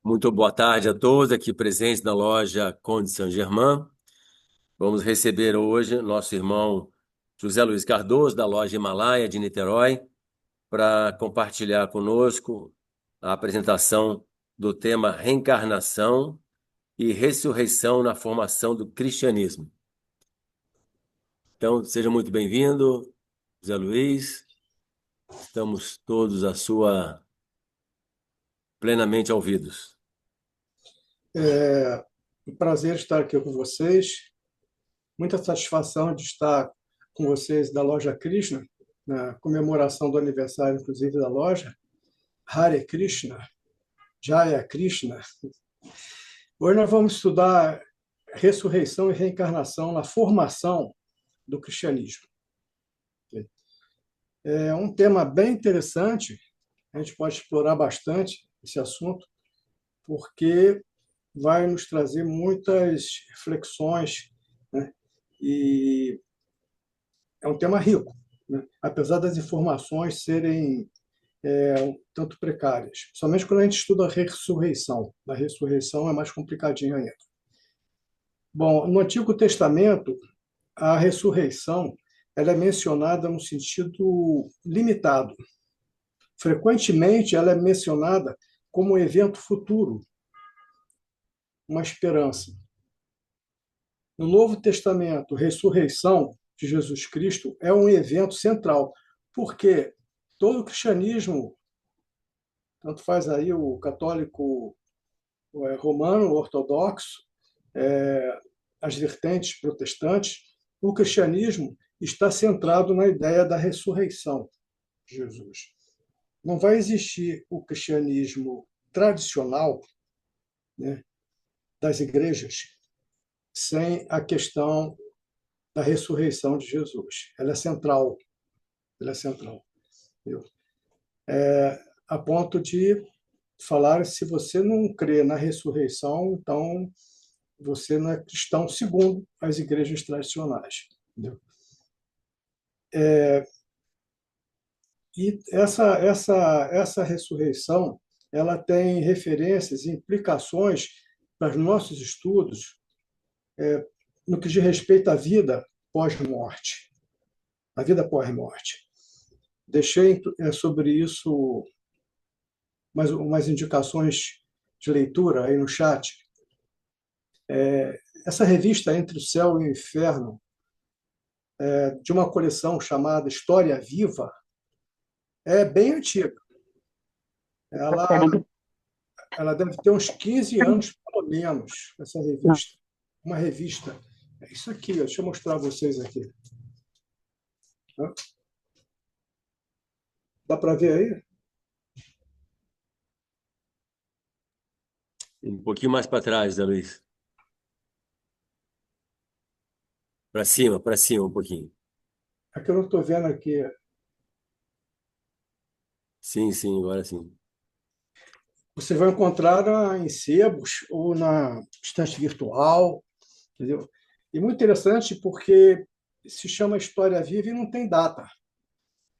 Muito boa tarde a todos aqui presentes na loja Conde Saint-Germain. Vamos receber hoje nosso irmão José Luiz Cardoso, da loja Himalaia de Niterói, para compartilhar conosco a apresentação do tema Reencarnação e Ressurreição na Formação do Cristianismo. Então, seja muito bem-vindo, José Luiz. Estamos todos plenamente ouvidos. É um prazer estar aqui com vocês. Muita satisfação de estar com vocês da loja Krishna, na comemoração do aniversário, inclusive, da loja. Hare Krishna, Jaya Krishna. Hoje nós vamos estudar ressurreição e reencarnação na formação do cristianismo. É um tema bem interessante, a gente pode explorar bastante esse assunto, porque vai nos trazer muitas reflexões, né? E é um tema rico, né? Apesar das informações serem um tanto precárias. Somente quando a gente estuda a ressurreição. A ressurreição é mais complicadinho ainda. Bom, no Antigo Testamento, a ressurreição ela é mencionada no sentido limitado. Frequentemente, ela é mencionada como um evento futuro, uma esperança. No Novo Testamento, a ressurreição de Jesus Cristo é um evento central, porque todo o cristianismo, tanto faz aí o católico romano, o ortodoxo, as vertentes protestantes, o cristianismo está centrado na ideia da ressurreição de Jesus. Não vai existir o cristianismo tradicional, né, das igrejas sem a questão da ressurreição de Jesus. Ela é central. Ela é central. A ponto de falar, se você não crê na ressurreição, então você não é cristão segundo as igrejas tradicionais. Entendeu? E essa ressurreição ela tem referências e implicações para os nossos estudos no que diz respeito à vida pós-morte. A vida pós-morte. Deixei sobre isso umas indicações de leitura aí no chat. Essa revista Entre o Céu e o Inferno, de uma coleção chamada História Viva, é bem antiga. Ela deve ter uns 15 anos, pelo menos, essa revista. Uma revista. É isso aqui, deixa eu mostrar a vocês aqui. Dá para ver aí? Um pouquinho mais para trás, Zé Luiz. Para cima um pouquinho. É que eu não estou vendo aqui. Sim, agora sim. Você vai encontrar em sebos ou na estante virtual, entendeu? E muito interessante porque se chama História Viva e não tem data.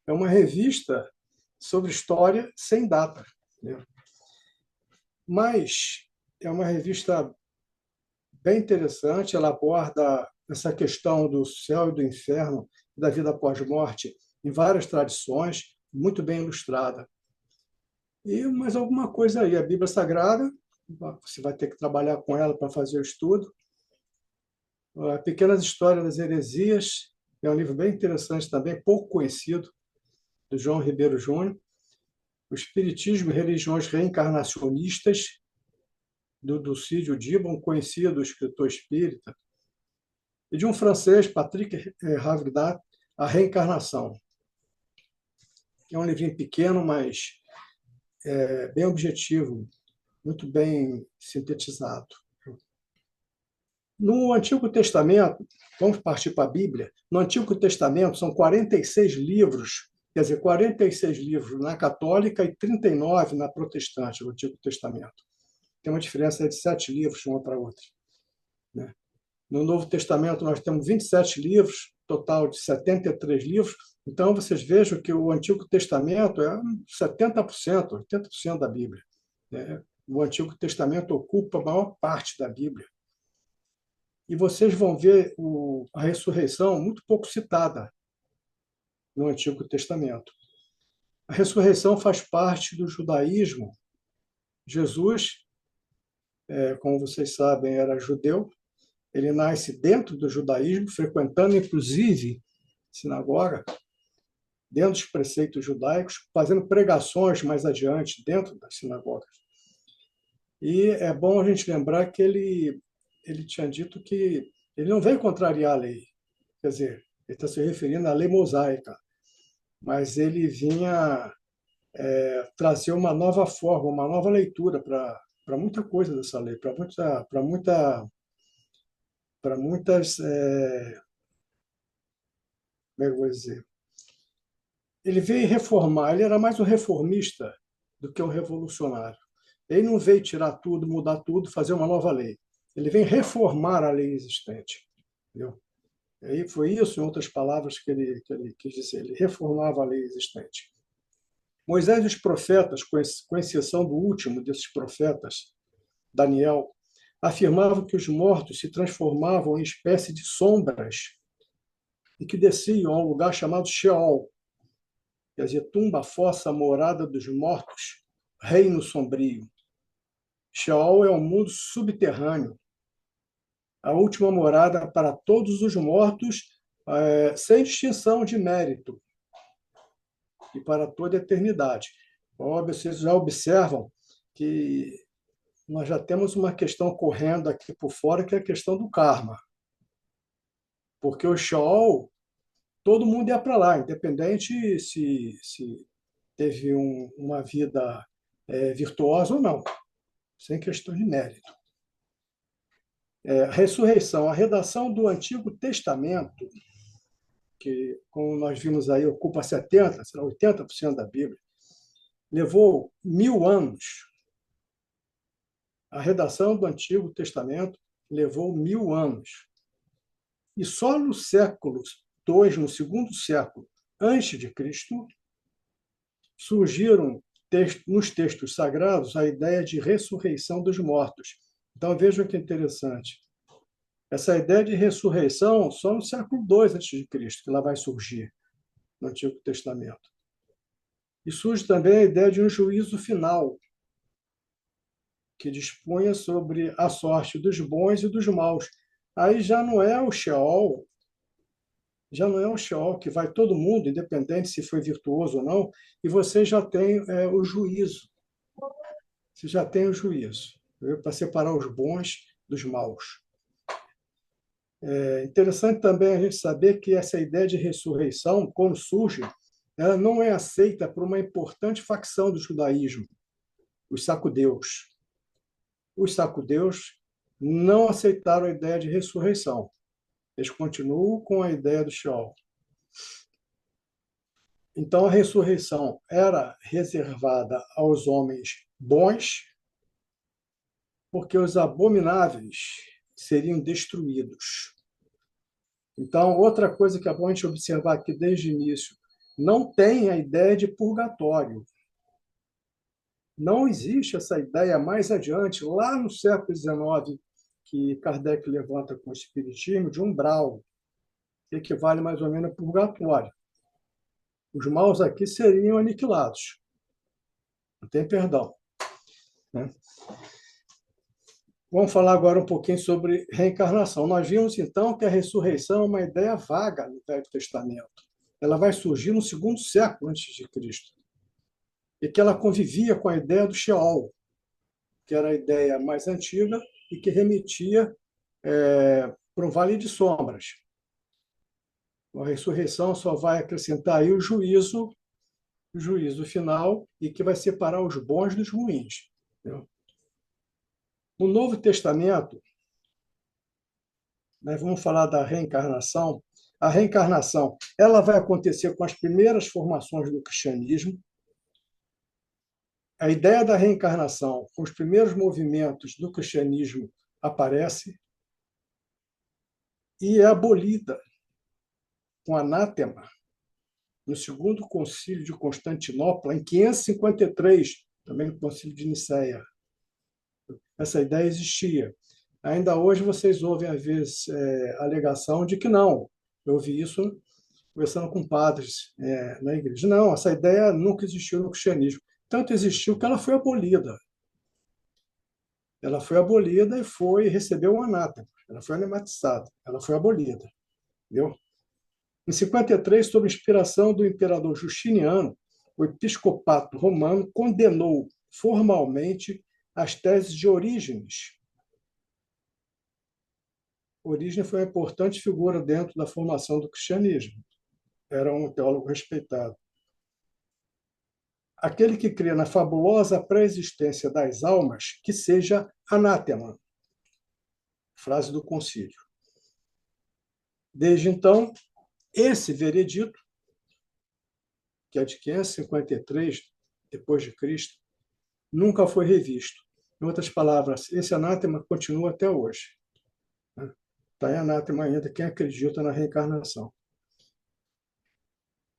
É uma revista sobre história sem data, entendeu? Mas é uma revista bem interessante, ela aborda essa questão do céu e do inferno, da vida após-morte, em várias tradições, muito bem ilustrada. E mais alguma coisa aí, a Bíblia Sagrada, você vai ter que trabalhar com ela para fazer o estudo. Pequenas Histórias das Heresias, é um livro bem interessante também, pouco conhecido, do João Ribeiro Júnior. O Espiritismo e Religiões Reencarnacionistas, do Dulcídio Diba, um conhecido escritor espírita. E de um francês, Patrick Havridat, A Reencarnação. É um livrinho pequeno, mas bem objetivo, muito bem sintetizado. No Antigo Testamento, vamos partir para a Bíblia, no Antigo Testamento são 46 livros, quer dizer, 46 livros na católica e 39 na protestante, no Antigo Testamento. Tem uma diferença de 7 livros de uma para outra, né? No Novo Testamento nós temos 27 livros, total de 73 livros. Então vocês vejam que o Antigo Testamento é 70%, 80% da Bíblia. O Antigo Testamento ocupa a maior parte da Bíblia. E vocês vão ver a ressurreição muito pouco citada no Antigo Testamento. A ressurreição faz parte do judaísmo. Jesus, como vocês sabem, era judeu. Ele nasce dentro do judaísmo, frequentando, inclusive, sinagoga, dentro dos preceitos judaicos, fazendo pregações mais adiante dentro das sinagogas. E é bom a gente lembrar que ele tinha dito que ele não veio contrariar a lei, quer dizer, ele está se referindo à lei mosaica, mas ele vinha trazer uma nova forma, uma nova leitura para muita coisa dessa lei, para muitas, como é que eu vou dizer? Ele veio reformar, ele era mais um reformista do que um revolucionário. Ele não veio tirar tudo, mudar tudo, fazer uma nova lei. Ele vem reformar a lei existente. Entendeu? E aí foi isso, em outras palavras, que ele quis dizer. Ele reformava a lei existente. Moisés e os profetas, com exceção do último desses profetas, Daniel, afirmavam que os mortos se transformavam em espécie de sombras e que desciam a um lugar chamado Sheol, quer dizer, tumba, fossa, morada dos mortos, reino sombrio. Sheol é um mundo subterrâneo, a última morada para todos os mortos, sem distinção de mérito, e para toda a eternidade. Óbvio, vocês já observam que nós já temos uma questão correndo aqui por fora, que é a questão do karma. Porque o Sheol, todo mundo ia para lá, independente se teve uma vida virtuosa ou não, sem questão de mérito. Ressurreição, a redação do Antigo Testamento, que, como nós vimos aí, ocupa 70%, 80% da Bíblia, levou 1000 anos. A redação do Antigo Testamento levou 1000 anos. E só no século II, no segundo século antes de Cristo, surgiram nos textos sagrados a ideia de ressurreição dos mortos. Então vejam que interessante. Essa ideia de ressurreição só no século II antes de Cristo que ela vai surgir no Antigo Testamento. E surge também a ideia de um juízo final, que dispunha sobre a sorte dos bons e dos maus. Aí já não é o Sheol, que vai todo mundo, independente se foi virtuoso ou não, e você já tem o juízo. Você já tem o juízo, para separar os bons dos maus. É interessante também a gente saber que essa ideia de ressurreição, quando surge, ela não é aceita por uma importante facção do judaísmo, os sacudeus. Os sacudeus não aceitaram a ideia de ressurreição. Eles continuam com a ideia do Sheol. Então, a ressurreição era reservada aos homens bons, porque os abomináveis seriam destruídos. Então, outra coisa que é bom a gente observar aqui desde o início, não tem a ideia de purgatório. Não existe essa ideia mais adiante, lá no século XIX, que Kardec levanta com o Espiritismo, de umbral, que equivale mais ou menos a purgatório. Os maus aqui seriam aniquilados. Não tem perdão. Né? Vamos falar agora um pouquinho sobre reencarnação. Nós vimos, então, que a ressurreição é uma ideia vaga no Velho Testamento. Ela vai surgir no segundo século antes de Cristo. E que ela convivia com a ideia do Sheol, que era a ideia mais antiga e que remetia para um vale de sombras. A ressurreição só vai acrescentar aí o juízo final, e que vai separar os bons dos ruins. Entendeu? No Novo Testamento, nós vamos falar da reencarnação. A reencarnação ela vai acontecer com as primeiras formações do cristianismo. A ideia da reencarnação, com os primeiros movimentos do cristianismo, aparece e é abolida com anátema no segundo concílio de Constantinopla, em 553, também no concílio de Nicéia. essa ideia existia. Ainda hoje vocês ouvem, às vezes, a alegação de que não. Eu ouvi isso conversando com padres na igreja. Não, essa ideia nunca existiu no cristianismo. Tanto existiu que ela foi abolida. Ela foi abolida e recebeu um anátema. Ela foi anamatizada. Ela foi abolida. Entendeu? Em 53, sob inspiração do imperador Justiniano, o episcopato romano condenou formalmente as teses de Orígenes. Orígenes foi uma importante figura dentro da formação do cristianismo. Era um teólogo respeitado. Aquele que crê na fabulosa pré-existência das almas, que seja anátema. Frase do concílio. Desde então, esse veredito, que é de 553 depois de Cristo, nunca foi revisto. Em outras palavras, esse anátema continua até hoje. Está em anátema ainda quem acredita na reencarnação.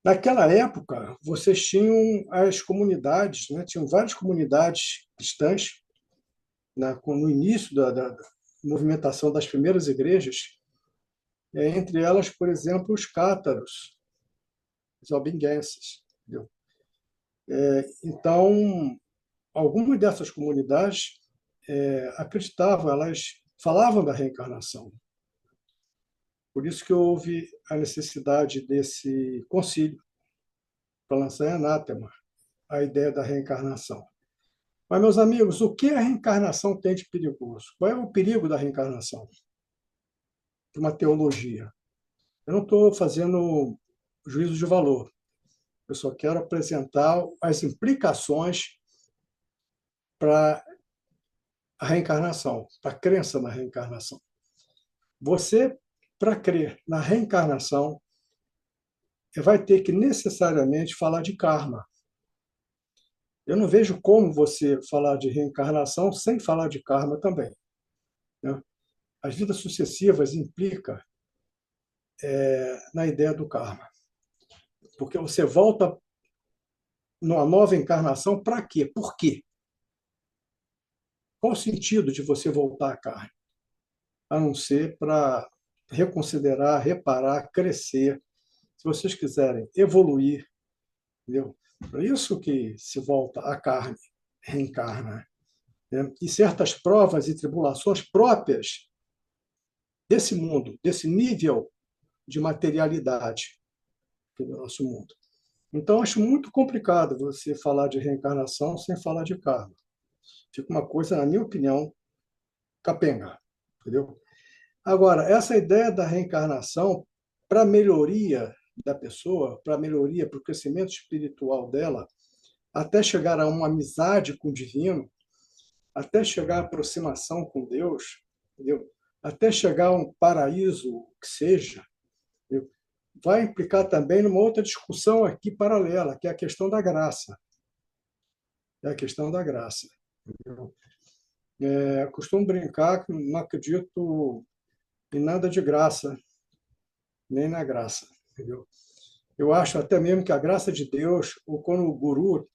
Naquela época, vocês tinham as comunidades, né? Tinham várias comunidades cristãs, no início da movimentação das primeiras igrejas, entre elas, por exemplo, os cátaros, os albinguenses. Entendeu? Então, algumas dessas comunidades acreditavam, elas falavam da reencarnação. Por isso que houve a necessidade desse concílio para lançar em anátema a ideia da reencarnação. Mas, meus amigos, o que a reencarnação tem de perigoso? Qual é o perigo da reencarnação? De uma teologia. Eu não estou fazendo juízo de valor. Eu só quero apresentar as implicações para a reencarnação, para a crença na reencarnação. Você, para crer na reencarnação, vai ter que necessariamente falar de karma. Eu não vejo como você falar de reencarnação sem falar de karma também. Né? As vidas sucessivas implica na ideia do karma. Porque você volta numa nova encarnação para quê? Por quê? Qual o sentido de você voltar à carne? A não ser para reconsiderar, reparar, crescer. Se vocês quiserem evoluir, entendeu? Por isso que se volta à carne, reencarna. Né? E certas provas e tribulações próprias desse mundo, desse nível de materialidade do nosso mundo. Então, acho muito complicado você falar de reencarnação sem falar de karma. Fica uma coisa, na minha opinião, capenga. Entendeu? Agora, essa ideia da reencarnação, para a melhoria da pessoa, para a melhoria, para o crescimento espiritual dela, até chegar a uma amizade com o divino, até chegar à aproximação com Deus, entendeu? Até chegar a um paraíso, que seja, entendeu? Vai implicar também numa outra discussão aqui paralela, que é a questão da graça. É a questão da graça. Entendeu? Costumo brincar que não acredito em nada de graça, nem na graça. Entendeu? Eu acho até mesmo que a graça de Deus, ou quando o guru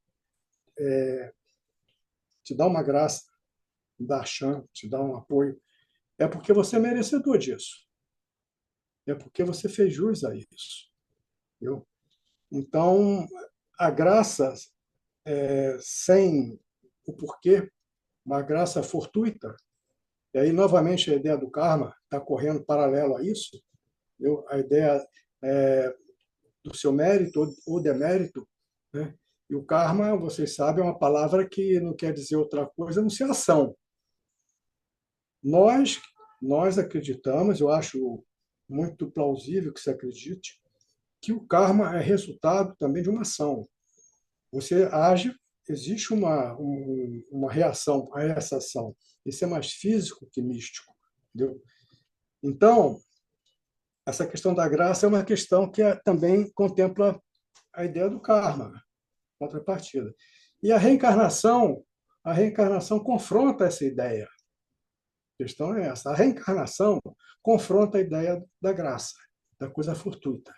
te dá uma graça, te dá chance, te dá um apoio, é porque você é merecedor disso. É porque você fez jus a isso. Entendeu? Então, a graça, sem o porquê, uma graça fortuita, e aí, novamente, a ideia do karma está correndo paralelo a isso, entendeu? A ideia do seu mérito ou demérito, né? E o karma, vocês sabem, é uma palavra que não quer dizer outra coisa a não ser ação. Nós, nós acreditamos, eu acho muito plausível que se acredite, que o karma é resultado também de uma ação. Você age, existe uma reação a essa ação. Isso é mais físico que místico. Entendeu? Então, essa questão da graça é uma questão que também contempla a ideia do karma, contrapartida. E a reencarnação confronta essa ideia. A questão é essa. A reencarnação confronta a ideia da graça, da coisa fortuita.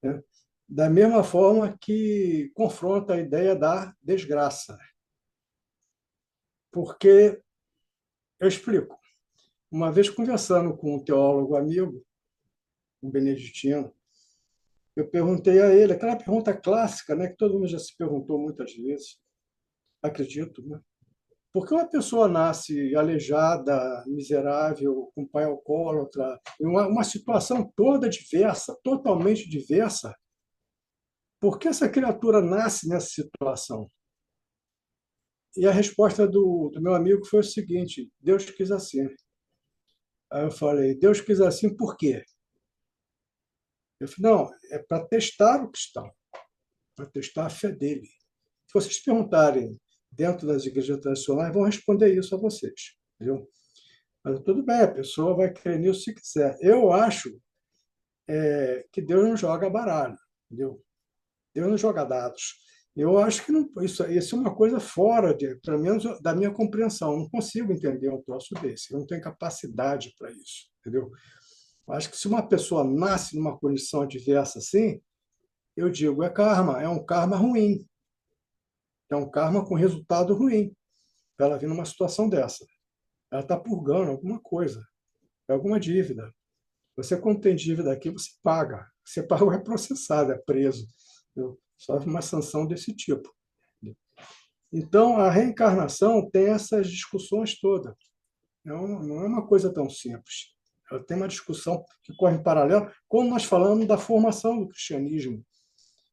Né? Da mesma forma que confronta a ideia da desgraça. Porque Eu explico. Uma vez conversando com um teólogo amigo, um beneditino, eu perguntei a ele aquela pergunta clássica, né, que todo mundo já se perguntou muitas vezes, acredito, né? Por que uma pessoa nasce aleijada, miserável, com pai alcoólatra, em uma situação toda diversa, totalmente diversa? Por que essa criatura nasce nessa situação? E a resposta do meu amigo foi o seguinte: Deus quis assim. Aí eu falei: Deus quis assim por quê? Ele falou: não, é para testar o cristão, para testar a fé dele. Se vocês perguntarem dentro das igrejas tradicionais, vão responder isso a vocês. Entendeu? Mas tudo bem, a pessoa vai crer nisso se quiser. Eu acho que Deus não joga baralho, entendeu? Deus não joga dados. Eu acho que não, isso é uma coisa fora, pelo menos, da minha compreensão. Eu não consigo entender um troço desse. Eu não tenho capacidade para isso, entendeu? Eu acho que se uma pessoa nasce numa condição adversa assim, eu digo, é karma, é um karma ruim. É um karma com resultado ruim para ela vir numa situação dessa. Ela está purgando alguma coisa, alguma dívida. Você, quando tem dívida aqui, você paga. Você paga, é processado, é preso. Sofre uma sanção desse tipo. Então, a reencarnação tem essas discussões todas. Não é uma coisa tão simples. Ela tem uma discussão que corre em paralelo, como nós falamos da formação do cristianismo.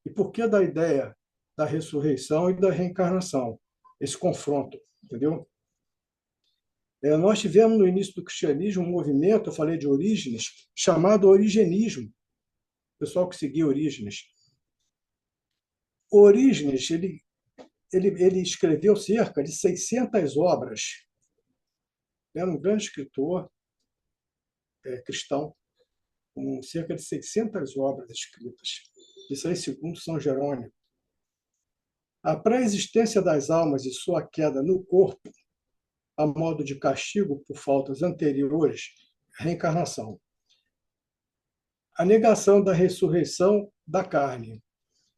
E por que da ideia da ressurreição e da reencarnação? Esse confronto, entendeu? Nós tivemos no início do cristianismo um movimento, eu falei de Orígenes, chamado origenismo, o pessoal que seguia Orígenes. Orígenes, ele escreveu cerca de 600 obras. Era um grande escritor cristão, com cerca de 600 obras escritas. Isso aí, segundo São Jerônimo. A pré-existência das almas e sua queda no corpo, a modo de castigo por faltas anteriores, reencarnação. A negação da ressurreição da carne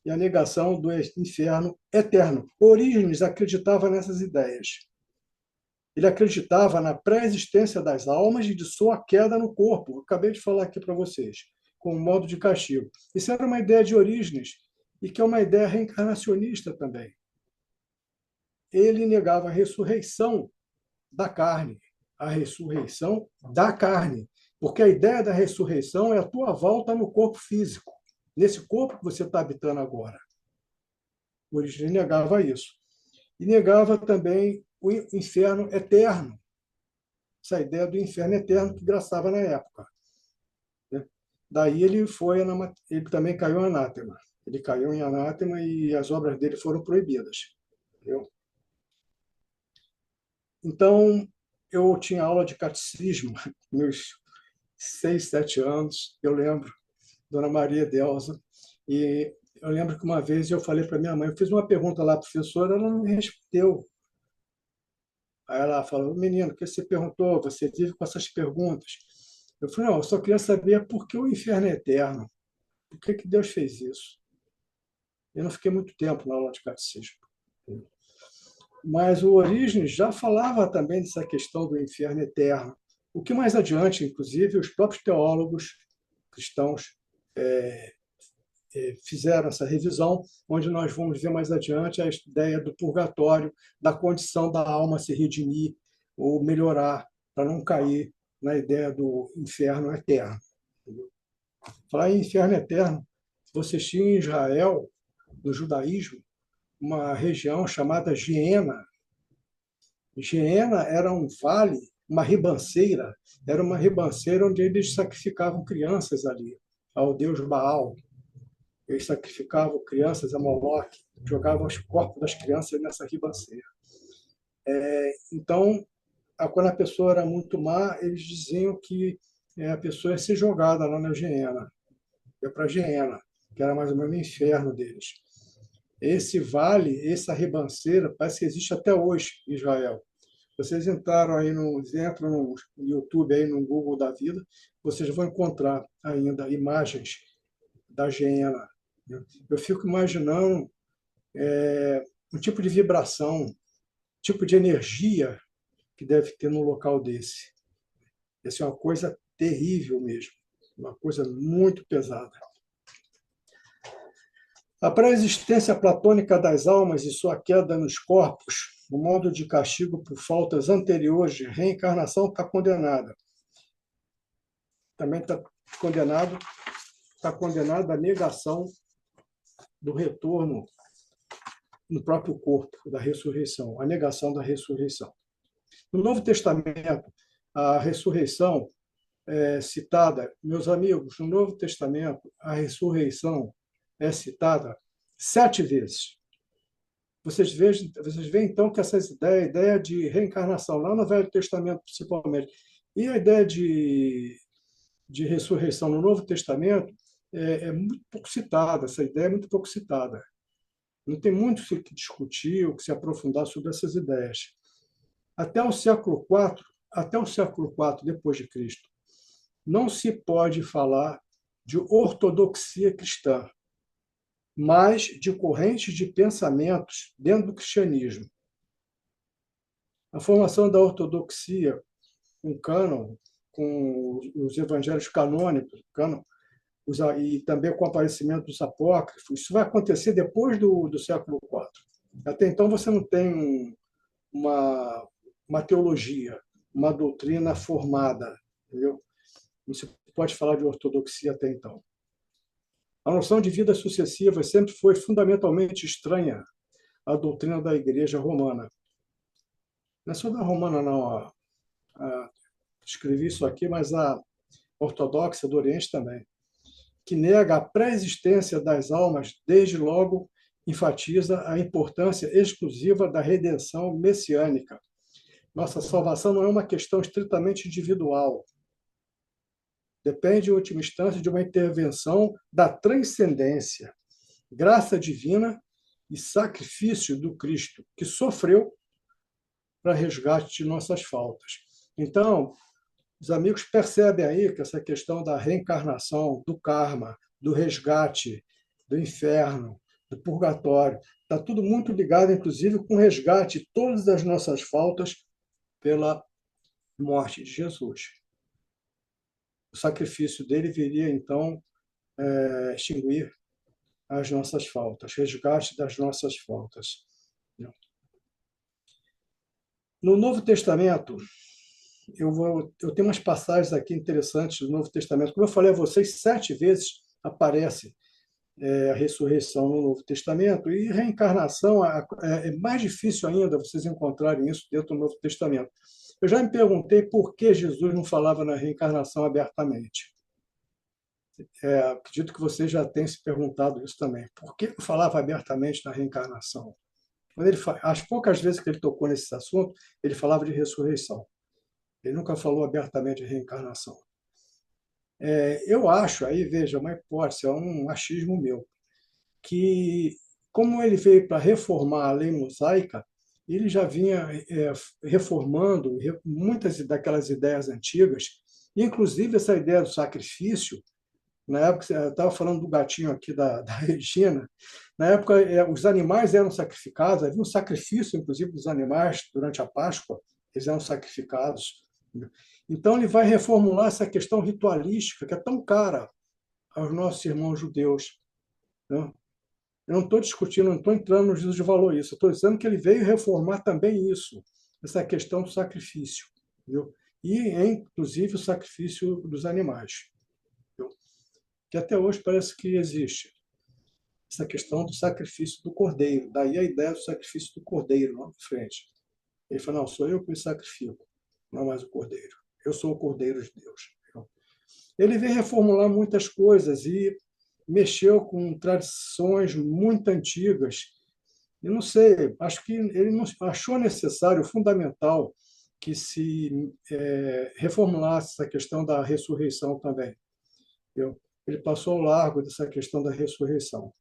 e a negação do inferno eterno. Orígenes acreditava nessas ideias. Ele acreditava na pré-existência das almas e de sua queda no corpo. Eu acabei de falar aqui para vocês, como modo de castigo. Isso era uma ideia de Orígenes e que é uma ideia reencarnacionista também. Ele negava a ressurreição da carne, a ressurreição da carne, porque a ideia da ressurreição é a tua volta no corpo físico, nesse corpo que você está habitando agora. O Orígenes negava isso. E negava também o inferno eterno, essa ideia do inferno eterno que graçava na época. Daí ele também caiu em anátema. Ele caiu em anátema e as obras dele foram proibidas. Entendeu? Então, eu tinha aula de catecismo, meus 6, 7 anos, eu lembro, Dona Maria Delza, e eu lembro que uma vez eu falei para minha mãe, eu fiz uma pergunta lá, professora, ela não me respondeu. Aí ela falou, menino, o que você perguntou? Você vive com essas perguntas. Eu falei, não, eu só queria saber por que o inferno é eterno. Por que Deus fez isso? Eu não fiquei muito tempo na aula de catecismo. Mas o Orígenes já falava também dessa questão do inferno eterno. O que mais adiante, inclusive, os próprios teólogos cristãos fizeram essa revisão, onde nós vamos ver mais adiante a ideia do purgatório, da condição da alma se redimir ou melhorar, para não cair na ideia do inferno eterno. Falar em inferno eterno, vocês tinham em Israel, no judaísmo, uma região chamada Geena. Geena era um vale, uma ribanceira, era uma ribanceira onde eles sacrificavam crianças ali, ao deus Baal. Eles sacrificavam crianças a Moloque, jogavam os corpos das crianças nessa ribanceira. Então, quando a pessoa era muito má, eles diziam que a pessoa ia ser jogada lá na Geena, ia para Geena, que era mais ou menos o inferno deles. Esse vale, essa ribanceira, parece que existe até hoje em Israel. Vocês entram no YouTube, aí no Google da vida, vocês vão encontrar ainda imagens da Geena. Eu fico imaginando um tipo de vibração, tipo de energia que deve ter num local desse. Essa é uma coisa terrível mesmo, uma coisa muito pesada. A pré-existência platônica das almas e sua queda nos corpos, o modo de castigo por faltas anteriores de reencarnação, está condenada. Também está condenado à negação do retorno no próprio corpo, da ressurreição, a negação da ressurreição. No Novo Testamento, a ressurreição é citada, meus amigos, no Novo Testamento, a ressurreição é citada 7 vezes. Vocês veem, então, que essa ideia, a ideia de reencarnação, lá no Velho Testamento, principalmente, e a ideia de ressurreição no Novo Testamento é muito pouco citada, essa ideia é muito pouco citada. Não tem muito o que discutir, o que se aprofundar sobre essas ideias. Até o século IV depois de Cristo, não se pode falar de ortodoxia cristã, mas de correntes de pensamentos dentro do cristianismo. A formação da ortodoxia, com cânon, com os evangelhos canônicos, e também com o aparecimento dos apócrifos, isso vai acontecer depois do século IV. Até então você não tem uma teologia, uma doutrina formada, entendeu? Não se pode falar de ortodoxia até então. A noção de vida sucessiva sempre foi fundamentalmente estranha à doutrina da Igreja Romana. Não é só da Romana, não. Escrevi isso aqui, mas a ortodoxa do Oriente também, que nega a pré-existência das almas, desde logo enfatiza a importância exclusiva da redenção messiânica. Nossa salvação não é uma questão estritamente individual. Depende, em última instância, de uma intervenção da transcendência, graça divina e sacrifício do Cristo, que sofreu para resgate de nossas faltas. Então, os amigos percebem aí que essa questão da reencarnação, do karma, do resgate, do inferno, do purgatório, está tudo muito ligado, inclusive, com o resgate de todas as nossas faltas pela morte de Jesus. O sacrifício dele viria, então, extinguir as nossas faltas, resgate das nossas faltas. No Novo Testamento, eu tenho umas passagens aqui interessantes do Novo Testamento. Como eu falei a vocês, 7 vezes aparece a ressurreição no Novo Testamento, e reencarnação é mais difícil ainda vocês encontrarem isso dentro do Novo Testamento. Eu já me perguntei por que Jesus não falava na reencarnação abertamente. Acredito que vocês já tenham se perguntado isso também. Por que não falava abertamente na reencarnação? As poucas vezes que ele tocou nesse assunto, ele falava de ressurreição. Ele nunca falou abertamente de reencarnação. Eu acho, aí veja, uma hipótese, é um achismo meu, que como ele veio para reformar a lei mosaica, ele já vinha reformando muitas daquelas ideias antigas, inclusive essa ideia do sacrifício. Na época, eu estava falando do gatinho aqui da Regina, na época os animais eram sacrificados, havia um sacrifício, inclusive, dos animais durante a Páscoa, eles eram sacrificados. Então, ele vai reformular essa questão ritualística, que é tão cara aos nossos irmãos judeus. Né? Eu não estou discutindo, não estou entrando no juízo de valor isso, eu estou dizendo que ele veio reformar também isso, essa questão do sacrifício, entendeu? E, inclusive, o sacrifício dos animais, entendeu? Que até hoje parece que existe essa questão do sacrifício do cordeiro, daí a ideia do sacrifício do cordeiro lá na frente. Ele falou, não, sou eu que me sacrifico, não mais o cordeiro. Eu sou o cordeiro de Deus. Ele veio reformular muitas coisas e mexeu com tradições muito antigas. Eu não sei, acho que ele não achou necessário, fundamental, que se reformulasse essa questão da ressurreição também. Ele passou ao largo dessa questão da ressurreição.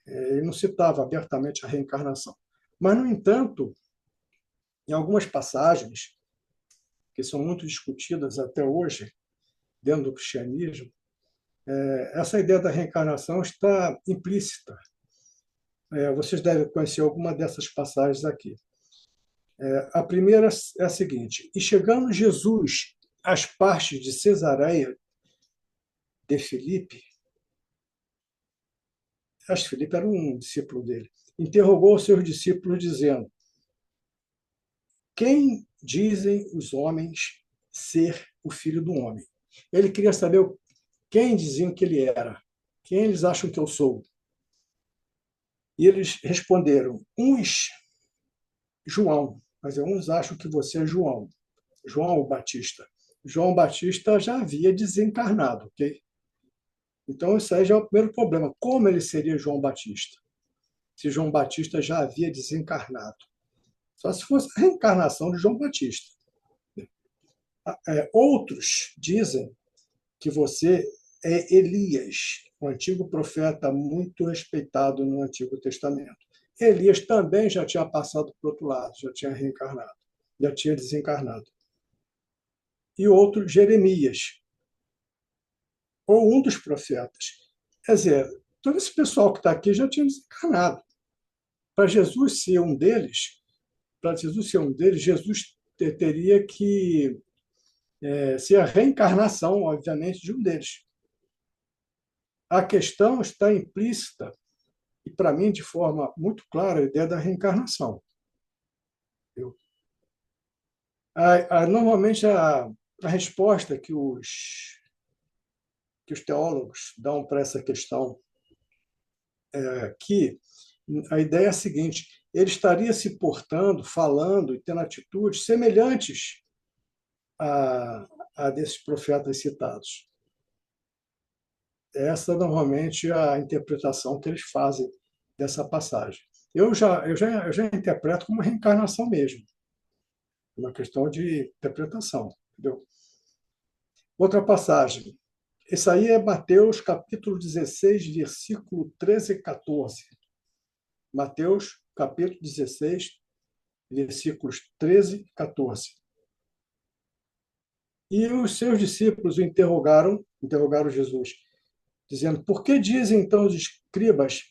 Ele não citava abertamente a reencarnação. Mas, no entanto, em algumas passagens, que são muito discutidas até hoje, dentro do cristianismo, essa ideia da reencarnação está implícita. Vocês devem conhecer alguma dessas passagens aqui. A primeira é a seguinte: e chegando Jesus às partes de Cesareia de Filipe, acho que Filipe era um discípulo dele, interrogou os seus discípulos, dizendo: quem dizem os homens ser o filho do homem? Ele queria saber quem diziam que ele era, quem eles acham que eu sou. E eles responderam: uns, João, mas uns acham que você é João, João Batista. João Batista já havia desencarnado, ok? Então, isso aí já é o primeiro problema. Como ele seria João Batista? Se João Batista já havia desencarnado. Só se fosse a reencarnação de João Batista. Outros dizem que você é Elias, um antigo profeta muito respeitado no Antigo Testamento. Elias também já tinha passado para o outro lado, já tinha reencarnado, já tinha desencarnado. E outro, Jeremias, ou um dos profetas. Quer dizer, todo esse pessoal que está aqui já tinha desencarnado. Para Jesus ser um deles, Jesus teria que ser a reencarnação, obviamente, de um deles. A questão está implícita, e para mim, de forma muito clara, a ideia da reencarnação. Normalmente, a resposta que os teólogos dão para essa questão é que a ideia é a seguinte: ele estaria se portando, falando e tendo atitudes semelhantes a desses profetas citados. Essa normalmente é a interpretação que eles fazem dessa passagem. Eu já interpreto como reencarnação mesmo, uma questão de interpretação, entendeu? Outra passagem. Isso aí é Mateus capítulo 16, versículo 13 e 14. Mateus capítulo 16, versículos 13 e 14. E os seus discípulos o interrogaram Jesus, dizendo: por que dizem então os escribas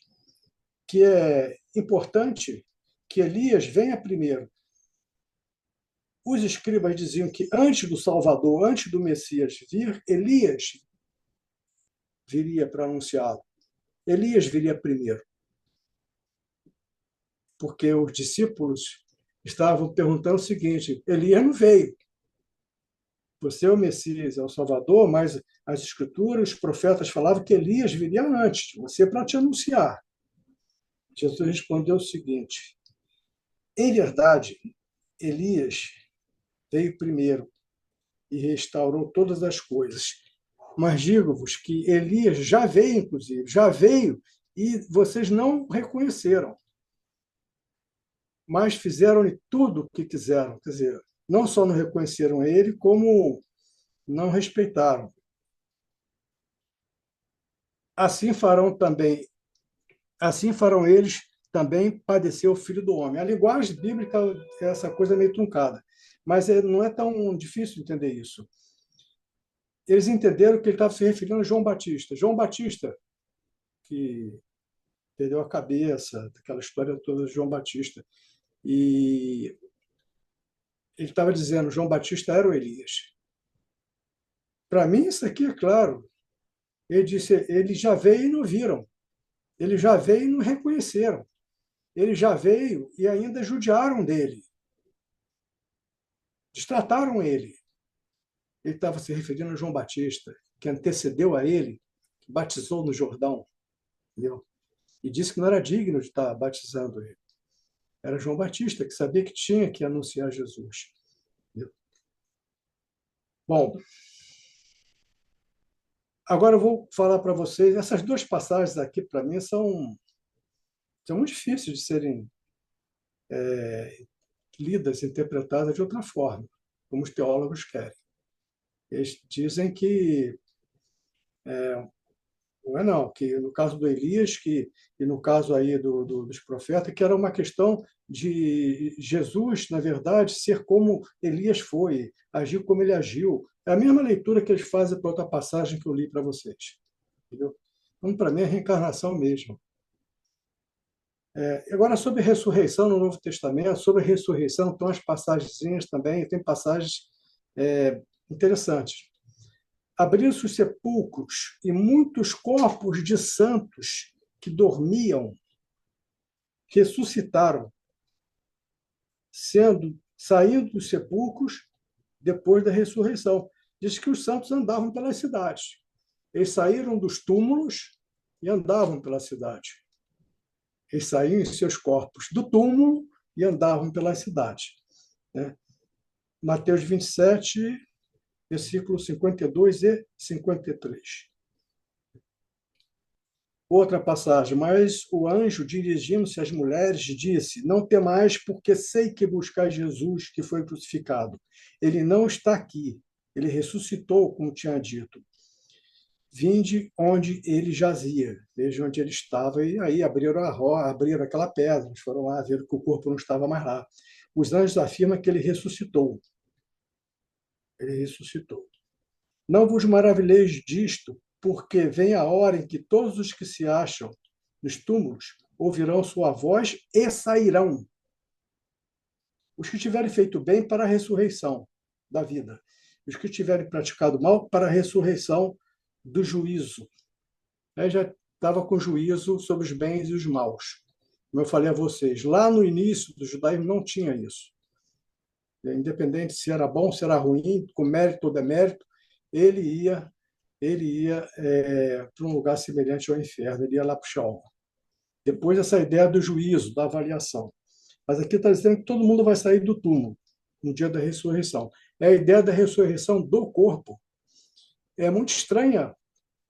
que é importante que Elias venha primeiro? Os escribas diziam que antes do Salvador, antes do Messias vir, Elias viria para anunciá-lo. Elias viria primeiro. Porque os discípulos estavam perguntando o seguinte: Elias não veio. Você é o Messias, é o Salvador, mas as Escrituras, os profetas falavam que Elias viria antes de você para te anunciar. Jesus respondeu o seguinte: em verdade, Elias veio primeiro e restaurou todas as coisas. Mas digo-vos que Elias já veio, inclusive, já veio e vocês não reconheceram, mas fizeram-lhe tudo o que quiseram. Quer dizer, não só não reconheceram ele, como não respeitaram. Assim farão eles também padecer o Filho do Homem. A linguagem bíblica é essa coisa meio truncada, mas não é tão difícil entender isso. Eles entenderam que ele estava se referindo a João Batista. João Batista, que perdeu a cabeça, aquela história toda de João Batista. E ele estava dizendo: João Batista era o Elias. Para mim, isso aqui é claro. Ele disse: ele já veio e não viram. Ele já veio e não reconheceram. Ele já veio e ainda judiaram dele. Destrataram ele. Ele estava se referindo a João Batista, que antecedeu a ele, que batizou no Jordão, entendeu? E disse que não era digno de estar batizando ele. Era João Batista, que sabia que tinha que anunciar Jesus. Entendeu? Bom, agora eu vou falar para vocês, essas duas passagens aqui, para mim, são muito difíceis de serem lidas, interpretadas de outra forma, como os teólogos querem. Eles dizem que não é não, que no caso do Elias, e no caso aí dos profetas, que era uma questão de Jesus, na verdade, ser como Elias foi, agir como ele agiu. É a mesma leitura que eles fazem para outra passagem que eu li para vocês. Entendeu? Então, para mim, é reencarnação mesmo. Agora, sobre ressurreição no Novo Testamento, sobre ressurreição, tem umas passagens também, tem passagens interessantes. Abriram-se os sepulcros e muitos corpos de santos que dormiam ressuscitaram, saindo dos sepulcros depois da ressurreição. Diz que os santos andavam pelas cidades. Eles saíram dos túmulos e andavam pela cidade. Eles saíam em seus corpos do túmulo e andavam pela cidade. Mateus 27, versículos 52 e 53. Outra passagem. Mas o anjo, dirigindo-se às mulheres, disse: Não temais, porque sei que buscais Jesus, que foi crucificado. Ele não está aqui. Ele ressuscitou, como tinha dito. Vinde onde ele jazia, veja onde ele estava, e aí abriram abriram aquela pedra, eles foram lá, viram que o corpo não estava mais lá. Os anjos afirmam que ele ressuscitou. Ele ressuscitou. Não vos maravilheis disto, porque vem a hora em que todos os que se acham nos túmulos ouvirão sua voz e sairão. Os que tiverem feito bem para a ressurreição da vida. Os que tiverem praticado mal para a ressurreição do juízo. Aí já estava com juízo sobre os bens e os maus. Como eu falei a vocês, lá no início do judaísmo não tinha isso. Independente se era bom, se era ruim, com mérito ou demérito, ele ia para um lugar semelhante ao inferno, ele ia lá para o Sheol. Depois essa ideia do juízo, da avaliação. Mas aqui está dizendo que todo mundo vai sair do túmulo no dia da ressurreição. É a ideia da ressurreição do corpo. É muito estranha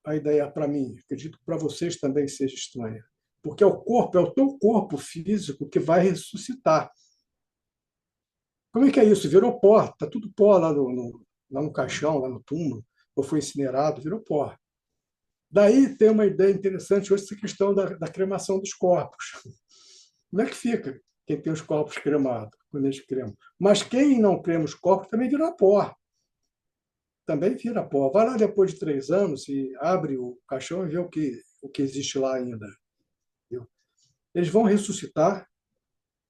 a ideia para mim, acredito que para vocês também seja estranha, porque é o teu corpo físico que vai ressuscitar. Como é que é isso? Virou pó, está tudo pó lá no caixão, lá no túmulo, ou foi incinerado, virou pó. Daí tem uma ideia interessante hoje, essa questão da cremação dos corpos. Como é que fica quem tem os corpos cremados, quando eles cremam? Mas quem não crema os corpos também vira pó. Também vira pó. Vai lá depois de 3 anos e abre o caixão e vê o que existe lá ainda. Viu? Eles vão ressuscitar,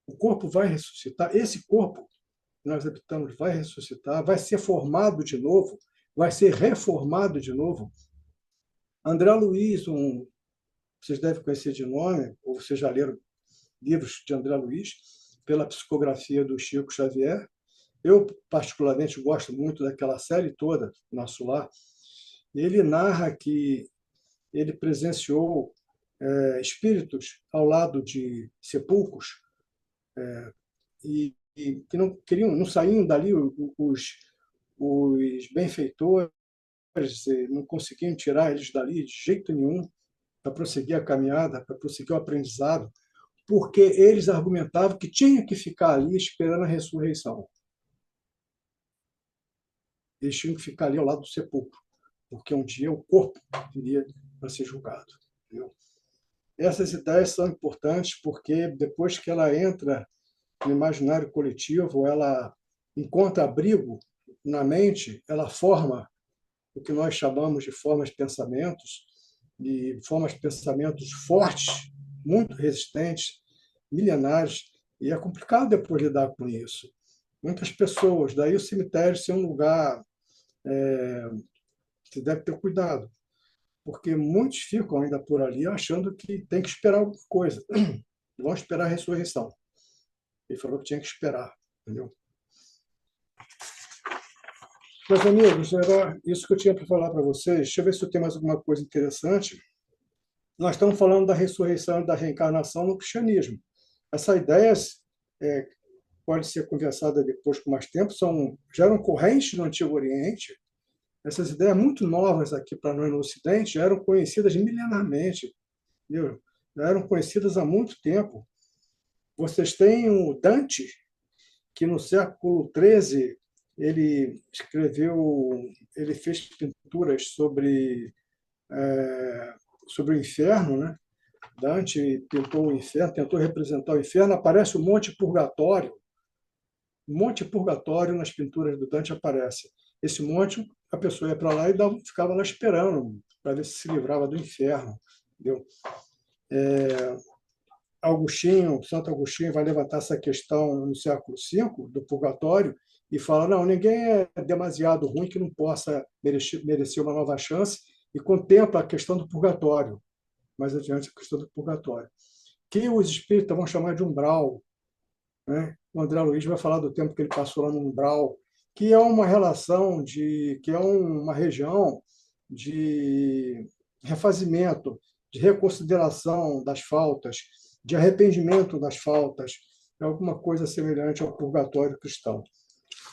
o corpo vai ressuscitar, esse corpo que nós habitamos vai ressuscitar, vai ser formado de novo, vai ser reformado de novo. André Luiz, vocês devem conhecer de nome, ou vocês já leram livros de André Luiz, pela psicografia do Chico Xavier. Eu, particularmente, gosto muito daquela série toda, Nosso Lar. Ele narra que ele presenciou espíritos ao lado de sepulcros e que não queriam, não saíam dali os benfeitores, não conseguiam tirar eles dali de jeito nenhum para prosseguir a caminhada, para prosseguir o aprendizado, porque eles argumentavam que tinha que ficar ali esperando a ressurreição. Eles tinham que ficar ali ao lado do sepulcro, porque um dia o corpo viria para ser julgado. Entendeu? Essas ideias são importantes porque depois que ela entra no imaginário coletivo, ela encontra abrigo na mente, ela forma o que nós chamamos de formas de pensamentos, e formas de pensamentos fortes, muito resistentes, milenares, e é complicado depois lidar com isso. Muitas pessoas, daí o cemitério ser um lugar que deve ter cuidado, porque muitos ficam ainda por ali achando que tem que esperar alguma coisa, vão esperar a ressurreição. Ele falou que tinha que esperar, entendeu? Meus amigos, era isso que eu tinha para falar para vocês. Deixa eu ver se eu tenho mais alguma coisa interessante. Nós estamos falando da ressurreição e da reencarnação no cristianismo. Essa ideia pode ser conversada depois com mais tempo, já eram correntes no Antigo Oriente. Essas ideias muito novas aqui para nós no Ocidente já eram conhecidas milenarmente, entendeu? Já eram conhecidas há muito tempo. Vocês têm o Dante, que no século XIII ele fez pinturas sobre o inferno, né? Dante pintou o inferno, tentou representar o inferno, aparece o Monte Purgatório. O Monte Purgatório nas pinturas do Dante aparece. Esse monte, a pessoa ia para lá e ficava lá esperando para ver se livrava do inferno. Entendeu? Santo Agostinho vai levantar essa questão no século V do purgatório e fala, não, ninguém é demasiado ruim que não possa merecer uma nova chance e contempla a questão do purgatório, mais adiante a questão do purgatório, que os espíritas vão chamar de umbral, né? O André Luiz vai falar do tempo que ele passou lá no umbral, que é uma relação que é uma região de refazimento, de reconsideração das faltas, de arrependimento das faltas, é alguma coisa semelhante ao purgatório cristão.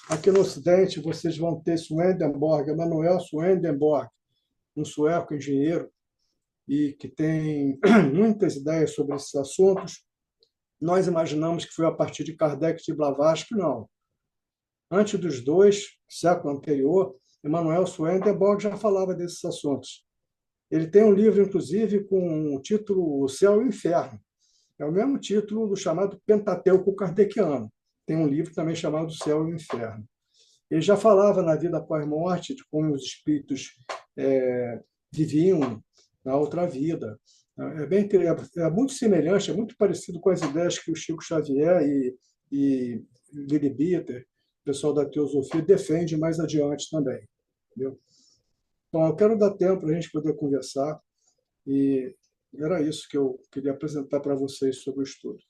Aqui no Ocidente, vocês vão ter Swedenborg, Emanuel Swedenborg, um sueco engenheiro, e que tem muitas ideias sobre esses assuntos. Nós imaginamos que foi a partir de Kardec e de Blavatsky, não. Antes dos dois, século anterior, Emanuel Swedenborg já falava desses assuntos. Ele tem um livro, inclusive, com o título O Céu e o Inferno. É o mesmo título do chamado Pentateuco Kardeciano. Tem um livro também chamado O Céu e o Inferno. Ele já falava na vida após morte, de como os espíritos viviam na outra vida. É muito semelhante, é muito parecido com as ideias que o Chico Xavier e Lili Bitter, o pessoal da teosofia, defende mais adiante também. Entendeu? Bom, eu quero dar tempo para a gente poder conversar e era isso que eu queria apresentar para vocês sobre o estudo.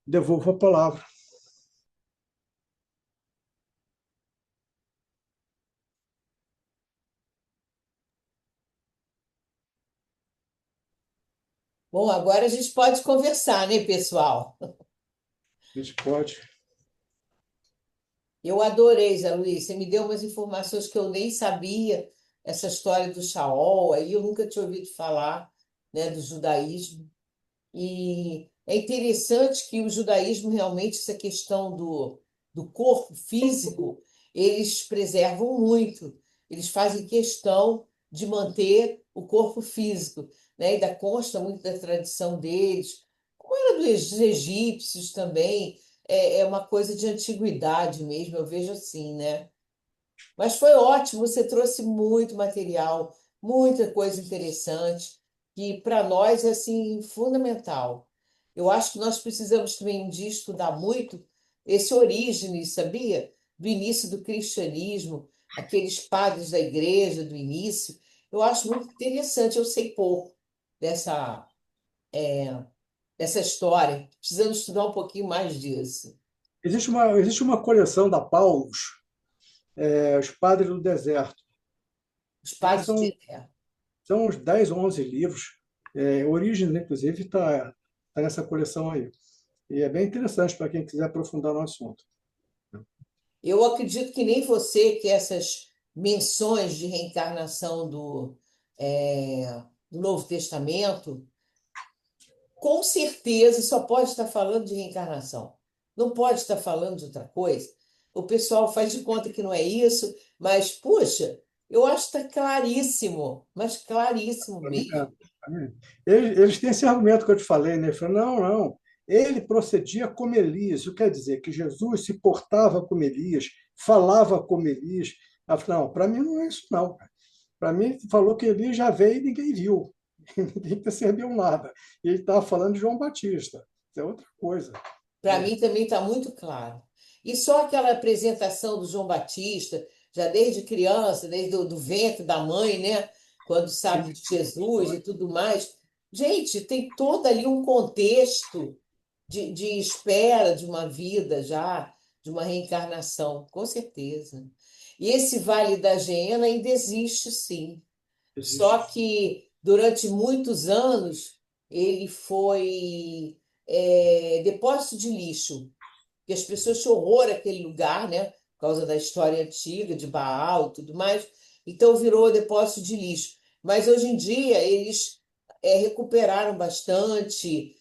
Devolvo a palavra. Bom, agora a gente pode conversar, né, pessoal? A gente pode. Eu adorei, Zé Luiz. Você me deu umas informações que eu nem sabia, essa história do Shaol, aí eu nunca tinha ouvido falar, né, do judaísmo. E é interessante que o judaísmo realmente, essa questão do corpo físico, eles preservam muito. Eles fazem questão de manter o corpo físico, né? Ainda consta muito da tradição deles, como era dos egípcios também, é uma coisa de antiguidade mesmo, eu vejo assim, né? Mas foi ótimo, você trouxe muito material, muita coisa interessante, que para nós é assim fundamental. Eu acho que nós precisamos também um dia estudar muito esse Orígenes, sabia? Do início do cristianismo, aqueles padres da igreja do início. Eu acho muito interessante, eu sei pouco dessa, dessa história. Precisamos estudar um pouquinho mais disso. Existe uma coleção da Paulus, Os Padres do Deserto. Os Eles padres de... são uns 10 ou 11 livros. Origens, inclusive, tá nessa coleção aí. E é bem interessante para quem quiser aprofundar no assunto. Eu acredito que nem você, que essas menções de reencarnação do Novo Testamento, com certeza só pode estar falando de reencarnação. Não pode estar falando de outra coisa. O pessoal faz de conta que não é isso, mas, puxa, eu acho que está claríssimo, mas claríssimo mesmo. Eles têm esse argumento que eu te falei, né? Falam, não, não. Ele procedia como Elias. Isso quer dizer que Jesus se portava como Elias, falava como Elias. Ela falou, não, para mim não é isso, não. Para mim, falou que Elias já veio e ninguém viu. Ninguém percebeu nada. E ele estava falando de João Batista. Isso é outra coisa. Para mim também está muito claro. E só aquela apresentação do João Batista, já desde criança, desde do ventre da mãe, né? Quando sabe de Jesus e tudo mais. Gente, tem todo ali um contexto de espera de uma vida já, de uma reencarnação, com certeza. E esse Vale da Geena ainda existe, sim. Só Existe. que durante muitos anos ele foi depósito de lixo, que as pessoas tinham horror àquele lugar, né? Por causa da história antiga de Baal e tudo mais. Então virou depósito de lixo. Mas hoje em dia eles recuperaram bastante,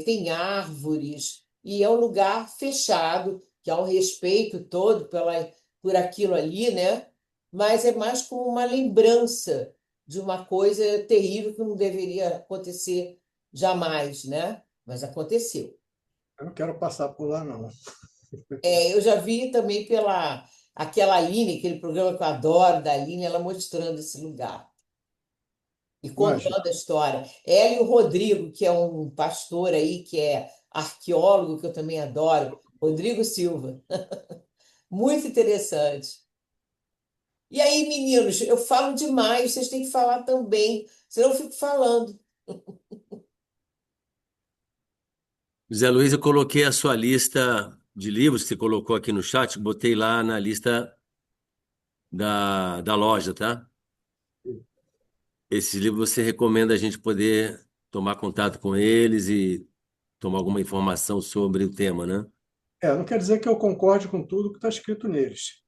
tem árvores, e é um lugar fechado, que há um respeito todo por aquilo ali, né? Mas é mais como uma lembrança de uma coisa terrível que não deveria acontecer jamais, né? Mas aconteceu. Eu não quero passar por lá, não. Eu já vi também pela aquela Aline, aquele programa que eu adoro da Aline, ela mostrando esse lugar. e Imagina. contando a história. Ela e o Rodrigo, que é um pastor aí, que é arqueólogo, que eu também adoro, Rodrigo Silva. Muito interessante. E aí, meninos, eu falo demais, vocês têm que falar também, senão eu fico falando. Zé Luiz, eu coloquei a sua lista de livros que você colocou aqui no chat, botei lá na lista da loja, tá? Esses livros você recomenda a gente poder tomar contato com eles e tomar alguma informação sobre o tema, né? Não quer dizer que eu concorde com tudo que está escrito neles.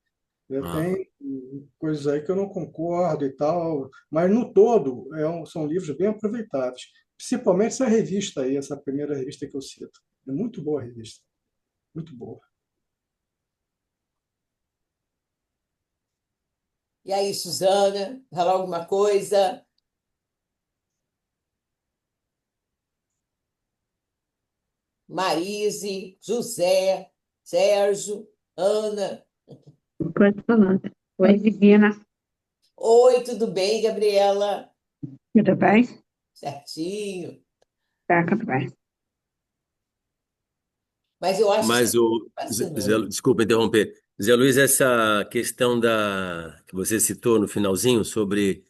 Ah, Tem coisas aí que eu não concordo e tal, mas no todo são livros bem aproveitados. Principalmente essa revista aí, essa primeira revista que eu cito. É muito boa a revista, muito boa. E aí, Suzana, falar alguma coisa? Marise, José, Sérgio, Ana. Pode falar. Oi, Divina. Oi, tudo bem, Gabriela? Tudo bem? Certinho. Tá, tudo bem. Mas eu acho isso mas o fascinante. desculpa interromper. Zé Luiz, essa questão que você citou no finalzinho sobre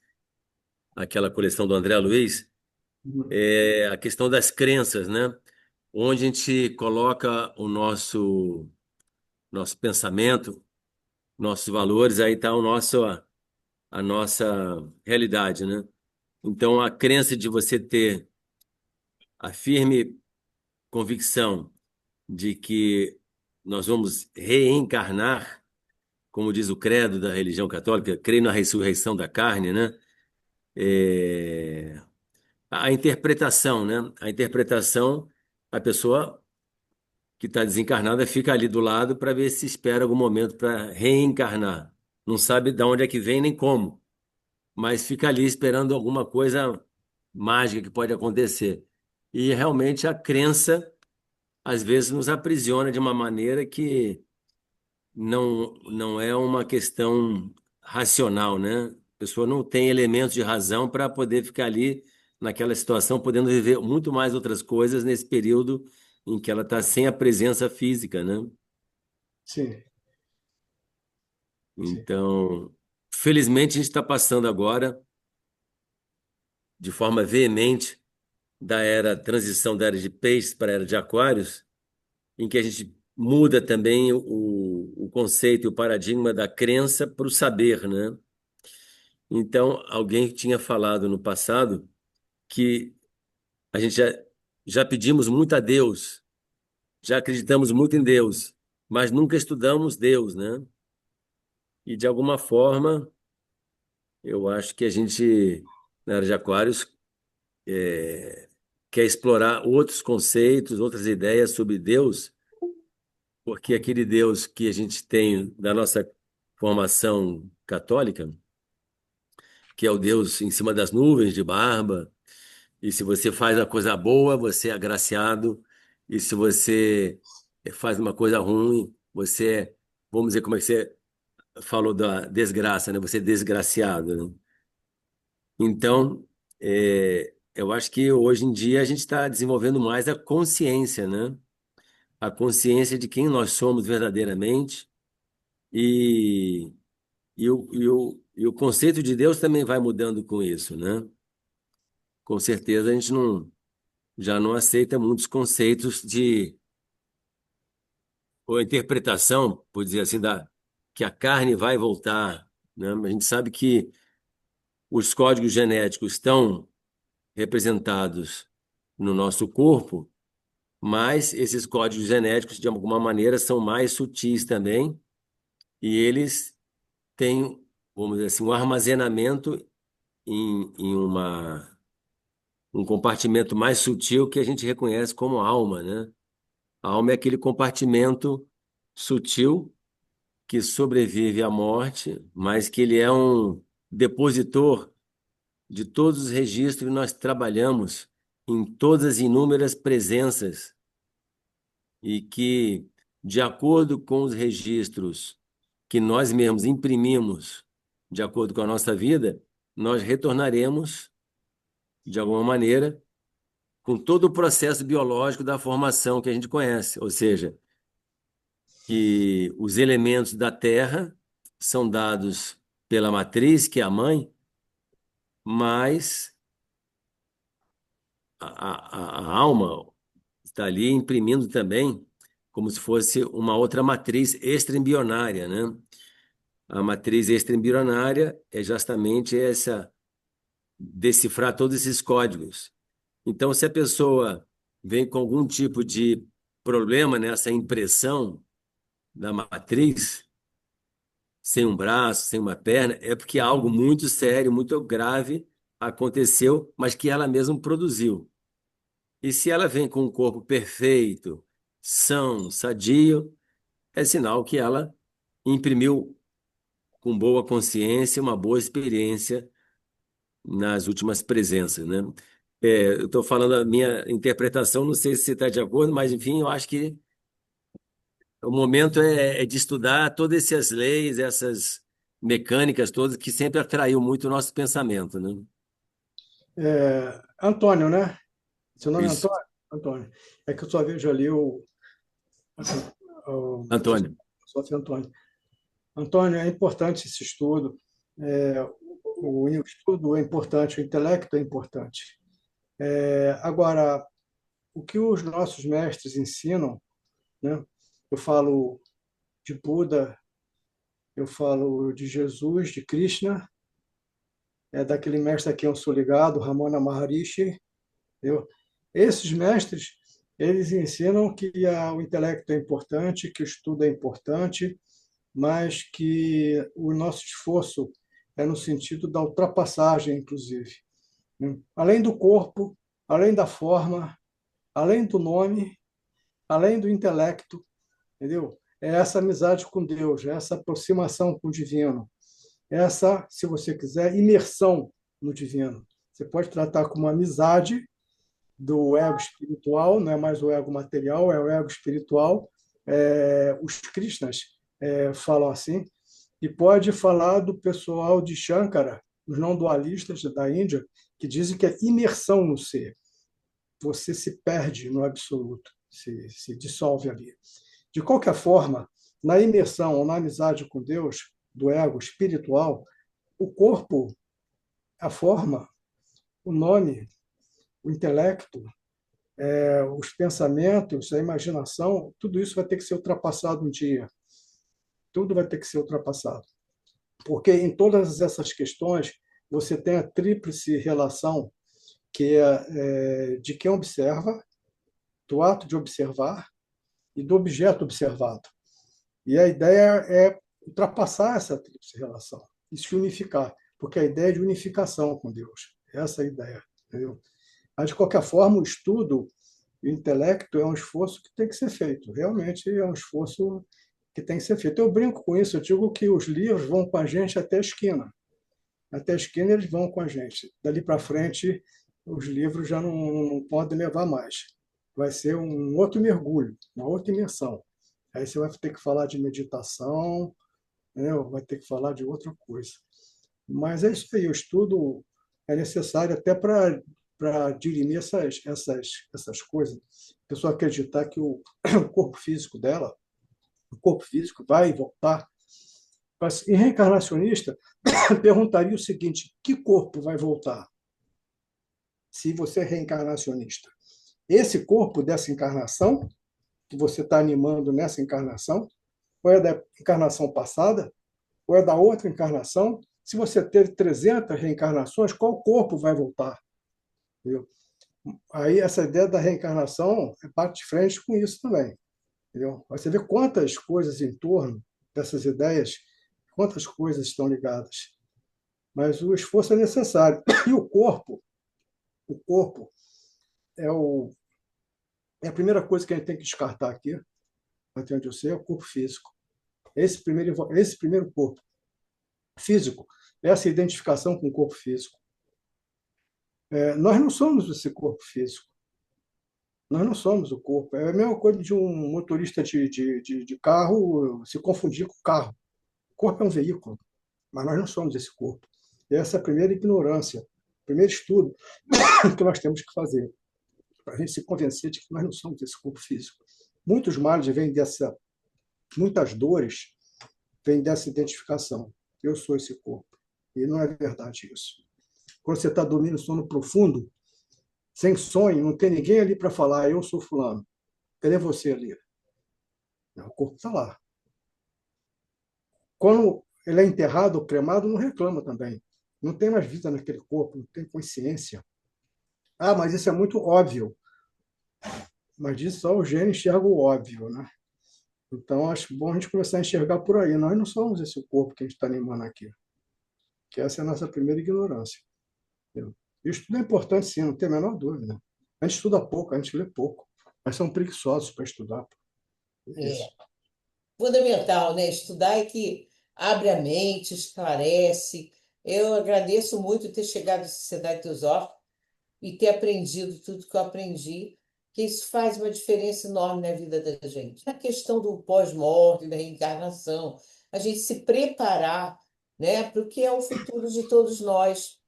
aquela coleção do André Luiz, é a questão das crenças, né? Onde a gente coloca o nosso pensamento, nossos valores, aí está a nossa realidade, né? Então, a crença de você ter a firme convicção de que nós vamos reencarnar, como diz o credo da religião católica, creio na ressurreição da carne, né? É, a interpretação, né? A interpretação, a pessoa que está desencarnada fica ali do lado para ver se espera algum momento para reencarnar. Não sabe de onde é que vem nem como, mas fica ali esperando alguma coisa mágica que pode acontecer. E realmente a crença às vezes nos aprisiona de uma maneira que não é uma questão racional, né? A pessoa não tem elementos de razão para poder ficar ali naquela situação, podendo viver muito mais outras coisas nesse período em que ela está sem a presença física, né? Sim, sim. Então, felizmente a gente está passando agora de forma veemente da era transição da era de peixes para a era de aquários, em que a gente muda também o conceito e o paradigma da crença para o saber, né? Então, alguém tinha falado no passado que a gente já pedimos muito a Deus, já acreditamos muito em Deus, mas nunca estudamos Deus, né? E de alguma forma, eu acho que a gente, na era de Aquários, quer explorar outros conceitos, outras ideias sobre Deus, porque aquele Deus que a gente tem da nossa formação católica, que é o Deus em cima das nuvens, de barba. E se você faz uma coisa boa, você é agraciado. E se você faz uma coisa ruim, vamos dizer como é que você falou da desgraça, né? Você é desgraciado, né? Então, eu acho que hoje em dia a gente está desenvolvendo mais a consciência, né? A consciência de quem nós somos verdadeiramente e, e o conceito de Deus também vai mudando com isso, né? Com certeza a gente já não aceita muitos conceitos ou interpretação, por dizer assim, que a carne vai voltar, né? A gente sabe que os códigos genéticos estão representados no nosso corpo, mas esses códigos genéticos, de alguma maneira, são mais sutis também, e eles têm, vamos dizer assim, um armazenamento em um compartimento mais sutil que a gente reconhece como alma, né? A alma é aquele compartimento sutil que sobrevive à morte, mas que ele é um depositor de todos os registros que nós trabalhamos em todas as inúmeras presenças e que, de acordo com os registros que nós mesmos imprimimos, de acordo com a nossa vida, nós retornaremos de alguma maneira, com todo o processo biológico da formação que a gente conhece, ou seja, que os elementos da Terra são dados pela matriz, que é a mãe, mas a alma está ali imprimindo também como se fosse uma outra matriz extraembrionária, né? A matriz extraembrionária é justamente essa, decifrar todos esses códigos. Então, se a pessoa vem com algum tipo de problema nessa impressão da matriz, sem um braço, sem uma perna, é porque algo muito sério, muito grave aconteceu, mas que ela mesma produziu. E se ela vem com um corpo perfeito, são, sadio, é sinal que ela imprimiu com boa consciência uma boa experiência nas últimas presenças, né? Eu estou falando a minha interpretação, não sei se você está de acordo, mas enfim, eu acho que o momento é de estudar todas essas leis, essas mecânicas todas que sempre atraiu muito o nosso pensamento, né? Antônio, né? Seu nome é Isso, Antônio? Antônio. É que eu só vejo ali assim, a Antônio. filosofia Antônio. Antônio, é importante esse estudo. É, o estudo é importante, o intelecto é importante. Agora, o que os nossos mestres ensinam, né? Eu falo de Buda, eu falo de Jesus, de Krishna, daquele mestre a quem eu sou ligado, Ramana Maharishi. Entendeu? Esses mestres, eles ensinam que o intelecto é importante, que o estudo é importante, mas que o nosso esforço é no sentido da ultrapassagem, inclusive, né? Além do corpo, além da forma, além do nome, além do intelecto, entendeu? É essa amizade com Deus, é essa aproximação com o divino, é essa, se você quiser, imersão no divino. Você pode tratar como uma amizade do ego espiritual, não é mais o ego material, é o ego espiritual. Os Krishnas falam assim, e pode falar do pessoal de Shankara, os não dualistas da Índia, que dizem que é imersão no ser. Você se perde no absoluto, se dissolve ali. De qualquer forma, na imersão ou na amizade com Deus, do ego espiritual, o corpo, a forma, o nome, o intelecto, os pensamentos, a imaginação, tudo isso vai ter que ser ultrapassado um dia. Tudo vai ter que ser ultrapassado. Porque em todas essas questões, você tem a tríplice relação, que é de quem observa, do ato de observar e do objeto observado. E a ideia é ultrapassar essa tríplice relação e se unificar, porque a ideia é de unificação com Deus. Essa é a ideia. Entendeu? Mas, de qualquer forma, o estudo, o intelecto é um esforço que tem que ser feito. Realmente é um esforço que tem que ser feito. Eu brinco com isso, eu digo que os livros vão com a gente até a esquina. Até a esquina eles vão com a gente. Dali para frente, os livros já não podem levar mais. Vai ser um outro mergulho, uma outra imersão. Aí você vai ter que falar de meditação, né? Vai ter que falar de outra coisa. Mas é isso aí, o estudo é necessário até para dirimir essas coisas. A pessoa acreditar que o corpo físico dela, o corpo físico vai voltar. Mas, em reencarnacionista, perguntaria o seguinte: que corpo vai voltar se você é reencarnacionista? Esse corpo dessa encarnação, que você está animando nessa encarnação, ou é da encarnação passada, ou é da outra encarnação? Se você teve 300 reencarnações, qual corpo vai voltar? Entendeu? Aí essa ideia da reencarnação parte de frente com isso também. Entendeu? Você vê quantas coisas em torno dessas ideias, quantas coisas estão ligadas. Mas o esforço é necessário. E o corpo é a primeira coisa que a gente tem que descartar aqui, até onde eu sei, é o corpo físico. Esse primeiro corpo físico, essa identificação com o corpo físico. Nós não somos esse corpo físico. Nós não somos o corpo. É a mesma coisa de um motorista de carro se confundir com o carro. O corpo é um veículo, mas nós não somos esse corpo. Essa é a primeira ignorância primeiro estudo que nós temos que fazer, para a gente se convencer de que nós não somos esse corpo físico. Muitos males vêm muitas dores vêm dessa identificação. Eu sou esse corpo. E não é verdade isso. Quando você está dormindo sono profundo, sem sonho, não tem ninguém ali para falar, eu sou fulano. Cadê você ali? Não, o corpo está lá. Quando ele é enterrado ou cremado, não reclama também. Não tem mais vida naquele corpo, não tem consciência. Ah, mas isso é muito óbvio. Mas disso só o gênio enxerga o óbvio, né? Então, acho bom a gente começar a enxergar por aí. Nós não somos esse corpo que a gente está animando aqui. Que essa é a nossa primeira ignorância. Entendeu? Isso tudo é importante, sim, não tem a menor dúvida. A gente estuda pouco, a gente lê pouco. Mas são preguiçosos para estudar. É É isso. fundamental, né? Estudar é que abre a mente, esclarece. Eu agradeço muito ter chegado à Sociedade Teosófica e ter aprendido tudo que eu aprendi, que isso faz uma diferença enorme na vida da gente. A questão do pós-morte, da reencarnação, a gente se preparar, né, para o que é o futuro de todos nós.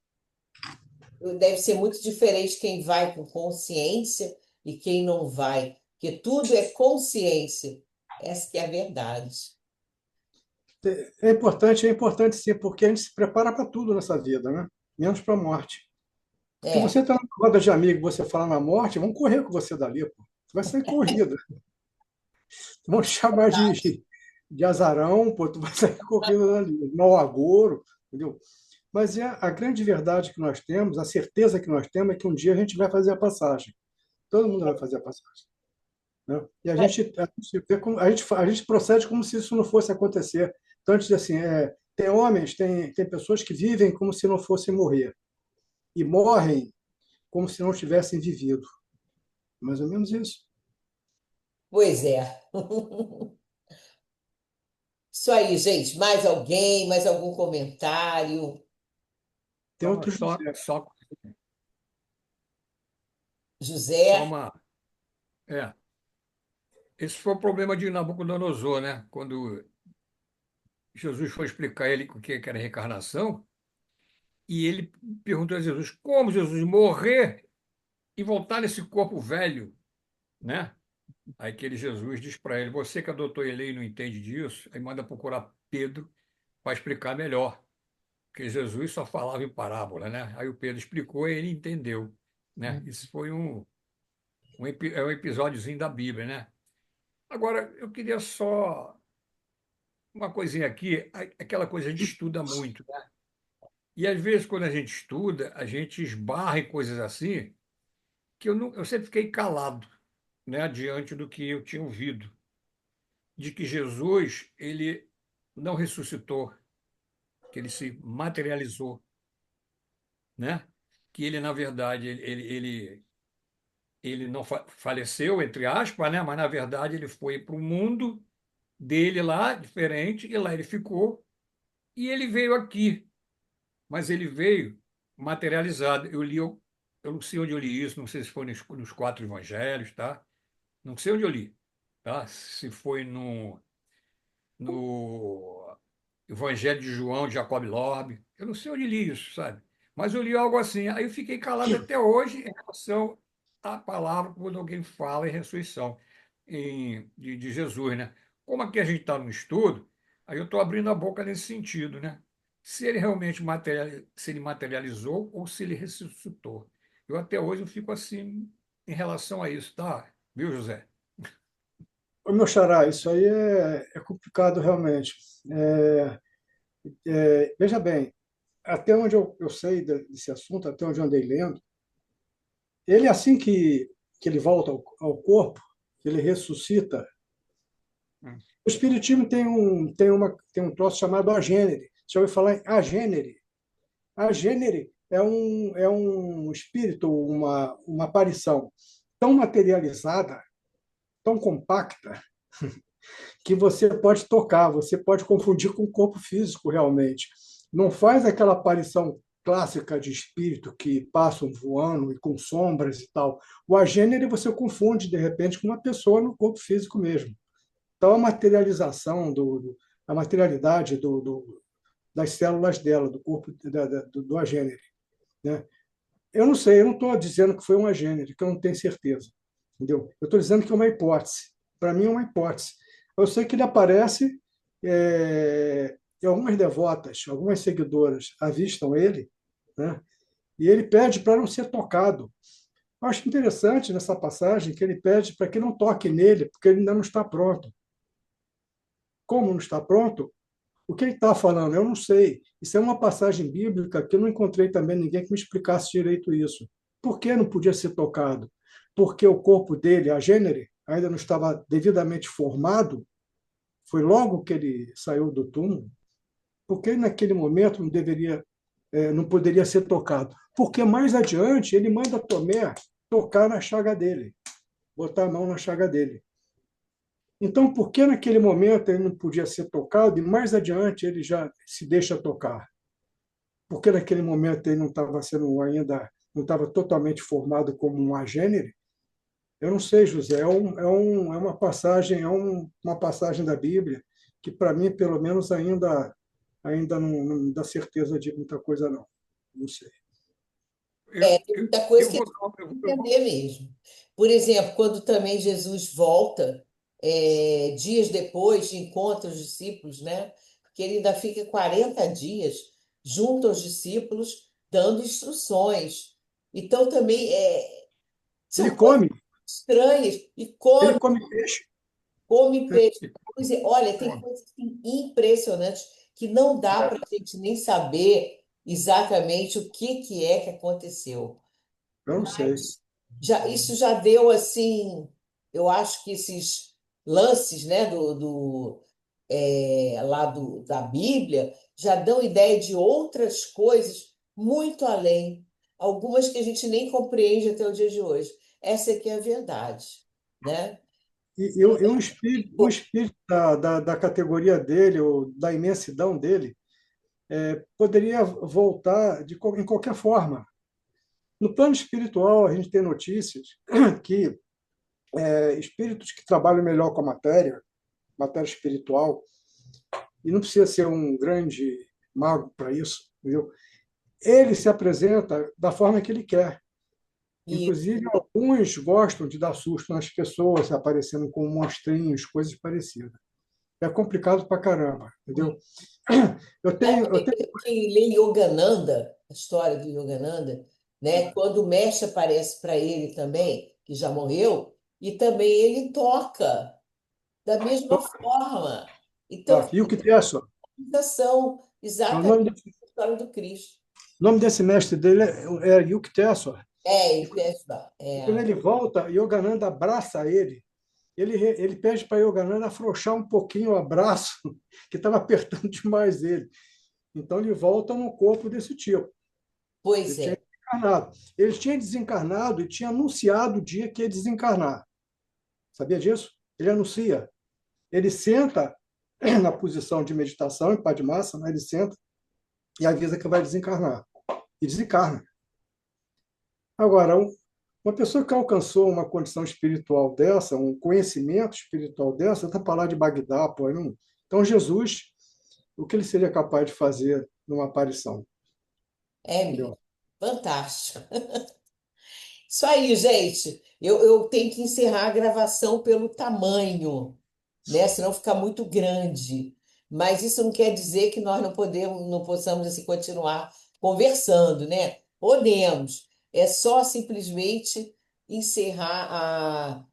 Deve ser muito diferente quem vai com consciência e quem não vai, porque tudo é consciência. Essa que é a verdade. É importante sim, porque a gente se prepara para tudo nessa vida, né? Menos para a morte. Se É, você está numa roda de amigos, você fala na morte, vão correr com você dali, pô. Você vai sair corrida. Vão te chamar de azarão, pô, tu vai sair correndo dali. Mau agouro, entendeu? Mas a grande verdade que nós temos, a certeza que nós temos é que um dia a gente vai fazer a passagem. Todo mundo vai fazer a passagem. Né? E a gente procede como se isso não fosse acontecer. Então, a gente diz assim, tem homens, tem pessoas que vivem como se não fossem morrer. E morrem como se não tivessem vivido. Mais ou menos isso. pois é. Isso aí, gente. Mais alguém? Mais algum comentário? Tem outro Só, José. só, só José? uma. É, esse foi o problema de Nabucodonosor, né? Quando Jesus foi explicar a ele o que era reencarnação, e ele perguntou a Jesus: como Jesus morrer e voltar nesse corpo velho, né? Aí aquele Jesus diz para ele: você que adotou a lei e não entende disso, aí manda procurar Pedro para explicar melhor, porque Jesus só falava em parábola, né? Aí o Pedro explicou e ele entendeu, né? Isso foi é um episódiozinho da Bíblia, né? Agora, eu queria só uma coisinha aqui, aquela coisa, a gente estuda muito, né? E às vezes, quando a gente estuda, a gente esbarra em coisas assim, que eu sempre fiquei calado, né, diante do que eu tinha ouvido, de que Jesus, ele não ressuscitou, que ele se materializou, né? Que ele, na verdade, ele não faleceu, entre aspas, né? Mas, na verdade, ele foi para o mundo dele lá, diferente, e lá ele ficou, e ele veio aqui, mas ele veio materializado. Eu não sei onde eu li isso, não sei se foi nos quatro evangelhos, tá? Não sei onde eu li, tá? Se foi no Evangelho de João, de Jacob Lorbe, eu não sei onde li isso, sabe? Mas eu li algo assim. Aí eu fiquei calado até hoje em relação à palavra quando alguém fala em ressurreição de Jesus, né? Como aqui a gente está no estudo, aí eu estou abrindo a boca nesse sentido, né? Se ele realmente se ele materializou ou se ele ressuscitou. Eu até hoje eu fico assim em relação a isso, tá? Viu, José? Ô, meu xará, isso aí é complicado realmente. Veja bem, até onde eu sei desse assunto, até onde eu andei lendo, ele, assim que ele volta ao corpo, ele ressuscita. Hum. O Espiritismo tem um troço chamado agênere. Você já ouviu falar em agênere? Agênere é um espírito, uma aparição tão materializada, tão compacta, que você pode tocar, você pode confundir com o corpo físico realmente. Não faz aquela aparição clássica de espírito que passam voando e com sombras e tal. O agênere você confunde, de repente, com uma pessoa no corpo físico mesmo. Então, a materialização, a materialidade das células dela, do corpo do agênere, né? Eu não sei, eu não estou dizendo que foi uma gênero, que eu não tenho certeza, entendeu? Eu estou dizendo que é uma hipótese. Para mim é uma hipótese. Eu sei que ele aparece, e algumas devotas, algumas seguidoras avistam ele, né? E ele pede para não ser tocado. Eu acho interessante nessa passagem que ele pede para que não toque nele, porque ele ainda não está pronto. Como não está pronto, o que ele está falando? Eu não sei. Isso é uma passagem bíblica que eu não encontrei também ninguém que me explicasse direito isso. Por que não podia ser tocado? Porque o corpo dele, a gênere, ainda não estava devidamente formado? Foi logo que ele saiu do túmulo? Por que naquele momento não deveria, não poderia ser tocado? Porque mais adiante ele manda Tomé tocar na chaga dele, botar a mão na chaga dele. Então, por que naquele momento ele não podia ser tocado e mais adiante ele já se deixa tocar? Porque naquele momento ele não estava sendo ainda, não estava totalmente formado como um agênere? Eu não sei, José, uma passagem da Bíblia que, para mim, pelo menos, ainda não me dá certeza de muita coisa, não. Não sei. Tem muita coisa Eu que a vou gente dar tem que entender mesmo. Por exemplo, quando também Jesus volta, dias depois, encontra os discípulos, né? Porque ele ainda fica 40 dias junto aos discípulos, dando instruções. Então, também Ele são coisas come, estranhas. E ele come, come peixe. come peixe. e Pois é, olha, tem coisas assim, impressionantes que não dá para a gente nem saber exatamente o que é que aconteceu. Eu não sei. Isso já deu assim, eu acho que esses lances, né, da Bíblia já dão ideia de outras coisas muito além, algumas que a gente nem compreende até o dia de hoje. Essa aqui é a verdade, né? E um espírito da categoria dele, ou da imensidão dele, poderia voltar em qualquer forma. No plano espiritual, a gente tem notícias que espíritos que trabalham melhor com a matéria espiritual, e não precisa ser um grande mago para isso, entendeu? Ele se apresenta da forma que ele quer. E Inclusive, alguns gostam de dar susto nas pessoas, aparecendo com monstrinhos, coisas parecidas. É complicado pra caramba, entendeu? quem lê Yogananda, a história do Yogananda, né? Quando o mestre aparece para ele também, que já morreu, e também ele toca da mesma forma. Então, E o que tem só? são O exatamente nome desse, a história do Cristo. o nome desse mestre dele é Yukteswar. Ele pede, E quando ele volta, Yogananda abraça ele. Ele pede para Yogananda afrouxar um pouquinho o abraço, que estava apertando demais ele. Então ele volta no corpo desse tipo. pois Ele tinha é, desencarnado. Ele tinha desencarnado e tinha anunciado o dia que ia desencarnar. Sabia disso? Ele anuncia. Ele senta na posição de meditação, em Padmasana, ele senta e avisa que vai desencarnar. E desencarna. Agora, uma pessoa que alcançou uma condição espiritual dessa, um conhecimento espiritual dessa, está para lá de Bagdá, pô, não. Então, Jesus, o que ele seria capaz de fazer numa aparição? mesmo. Entendeu? Fantástico. Isso aí, gente. Eu tenho que encerrar a gravação pelo tamanho, né? Senão fica muito grande. Mas isso não quer dizer que nós não possamos assim continuar conversando, né? Podemos. É só simplesmente encerrar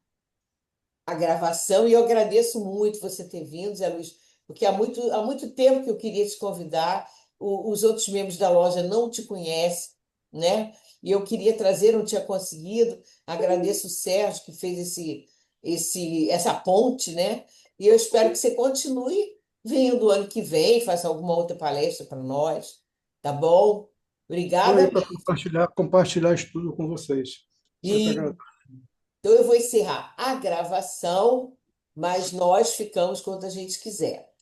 a gravação. E eu agradeço muito você ter vindo, Zé Luiz, porque há muito tempo que eu queria te convidar. Os outros membros da loja não te conhecem, né? E eu queria trazer, não tinha conseguido. Agradeço o Sérgio que fez essa ponte, né? E eu espero que você continue vindo ano que vem, faça alguma outra palestra para nós, tá bom? Estou aí Obrigada. para compartilhar isso tudo com vocês. Sempre E agradeço. então eu vou encerrar a gravação, mas nós ficamos quando a gente quiser.